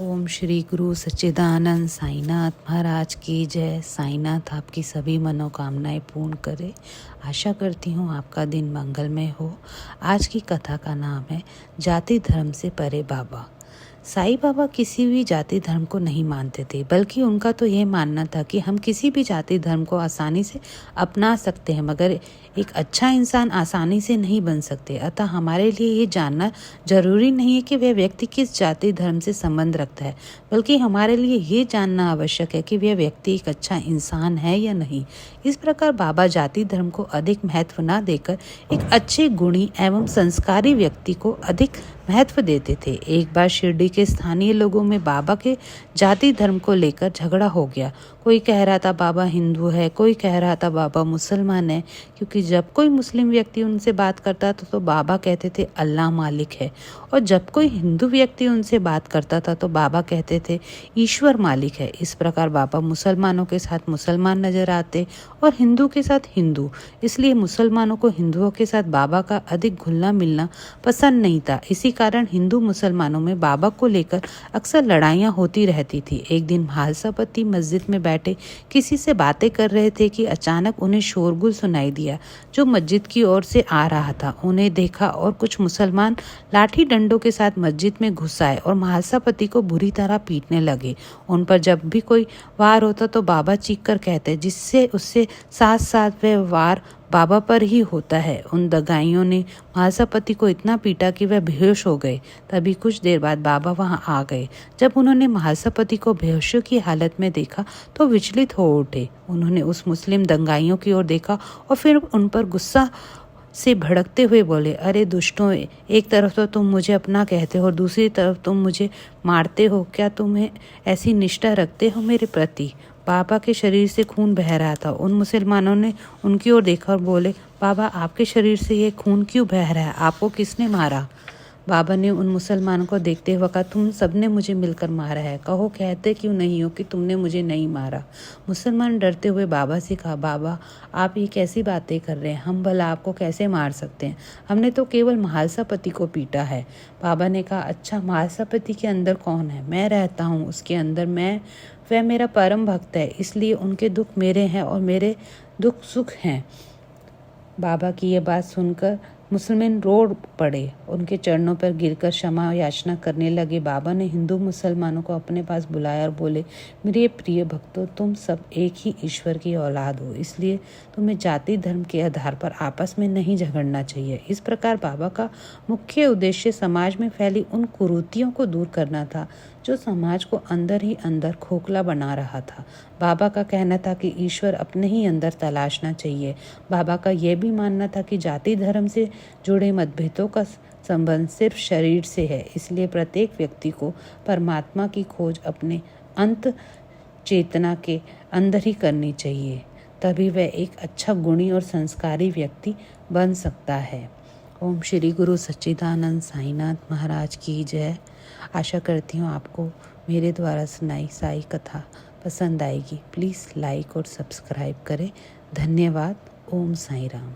ओम श्री गुरु सच्चिदानंद साईनाथ महाराज की जय। साईनाथ आपकी सभी मनोकामनाएं पूर्ण करे। आशा करती हूँ आपका दिन मंगलमय हो। आज की कथा का नाम है जाति धर्म से परे बाबा। साईं बाबा किसी भी जाति धर्म को नहीं मानते थे, बल्कि उनका तो यह मानना था कि हम किसी भी जाति धर्म को आसानी से अपना सकते हैं, मगर एक अच्छा इंसान आसानी से नहीं बन सकते। अतः हमारे लिए ये जानना जरूरी नहीं है कि वह व्यक्ति किस जाति धर्म से संबंध रखता है, बल्कि हमारे लिए ये जानना आवश्यक है कि वह व्यक्ति एक अच्छा इंसान है या नहीं। इस प्रकार बाबा जाति धर्म को अधिक महत्व न देकर एक अच्छे गुणी एवं संस्कारी व्यक्ति को अधिक महत्व देते थे। एक बार शिरडी के स्थानीय लोगों में बाबा के जाति धर्म को लेकर झगड़ा हो गया। कोई कह रहा था बाबा हिंदू है, कोई कह रहा था बाबा मुसलमान है, क्योंकि जब कोई मुस्लिम व्यक्ति उनसे बात करता था तो बाबा कहते थे अल्लाह मालिक है, और जब कोई हिंदू व्यक्ति उनसे बात करता था तो बाबा कहते थे ईश्वर मालिक है। इस प्रकार बाबा मुसलमानों के साथ मुसलमान नजर आते और हिंदू के साथ हिंदू। इसलिए मुसलमानों को हिंदुओं के साथ बाबा का अधिक घुलना मिलना पसंद नहीं था। इसी कारण हिंदू मुसलमानों में बाबा को लेकर अक्सर लड़ाइयाँ होती रहती थी। एक दिन महासपति मस्जिद में बैठे किसी से बातें कर रहे थे कि अचानक उन्हें शोरगुल सुनाई दिया जो मस्जिद की ओर से आ रहा था। उन्हें देखा और कुछ मुसलमान लाठी डंडों के साथ मस्जिद में घुस आए और महासपति को बुरी तरह पीटने लगे। उन पर जब भी कोई वार होता तो बाबा चीख कर कहते, जिससे उससे साथ साथ वह वार बाबा पर ही होता है। उन दगाइयों ने महासपति को इतना पीटा कि वह बेहोश हो गए। तभी कुछ देर बाद बाबा वहां आ गए। जब उन्होंने महासपति को बेहोशी की हालत में देखा तो विचलित हो उठे। उन्होंने उस मुस्लिम दंगाइयों की ओर देखा और फिर उन पर गुस्सा से भड़कते हुए बोले, अरे दुष्टों, एक तरफ तो तुम मुझे अपना कहते हो और दूसरी तरफ तुम मुझे मारते हो। क्या तुम्हें ऐसी निष्ठा रखते हो मेरे प्रति? बाबा के शरीर से खून बह रहा था। उन मुसलमानों ने उनकी ओर देखा और बोले, बाबा आपके शरीर से ये खून क्यों बह रहा है? आपको किसने मारा? बाबा ने उन मुसलमानों को देखते हुए कहा, तुम सबने मुझे मिलकर मारा है। कहो, कहते क्यों नहीं हो कि तुमने मुझे नहीं मारा? मुसलमान डरते हुए बाबा से कहा, बाबा आप ये कैसी बातें कर रहे हैं? हम भला आपको कैसे मार सकते हैं? हमने तो केवल महालसापति को पीटा है। बाबा ने कहा, अच्छा, महालसापति के अंदर कौन है? मैं रहता हूँ उसके अंदर। वह मेरा परम भक्त है, इसलिए उनके दुख मेरे हैं और मेरे दुख सुख हैं। बाबा की यह बात सुनकर मुसलमान रो पड़े। उनके चरणों पर गिरकर क्षमा याचना करने लगे। बाबा ने हिंदू मुसलमानों को अपने पास बुलाया और बोले, मेरे प्रिय भक्तों, तुम सब एक ही ईश्वर की औलाद हो, इसलिए तुम्हें जाति धर्म के आधार पर आपस में नहीं झगड़ना चाहिए। इस प्रकार बाबा का मुख्य उद्देश्य समाज में फैली उन कुरीतियों को दूर करना था जो समाज को अंदर ही अंदर खोखला बना रहा था। बाबा का कहना था कि ईश्वर अपने ही अंदर तलाशना चाहिए। बाबा का यह भी मानना था कि जाति धर्म से जुड़े मतभेदों का संबंध सिर्फ शरीर से है, इसलिए प्रत्येक व्यक्ति को परमात्मा की खोज अपने अंत चेतना के अंदर ही करनी चाहिए, तभी वह एक अच्छा गुणी और संस्कारी व्यक्ति बन सकता है। ओम श्री गुरु सच्चिदानंद साईनाथ महाराज की जय। आशा करती हूँ आपको मेरे द्वारा सुनाई साई कथा पसंद आएगी। प्लीज़ लाइक और सब्सक्राइब करें। धन्यवाद। ओम साई राम।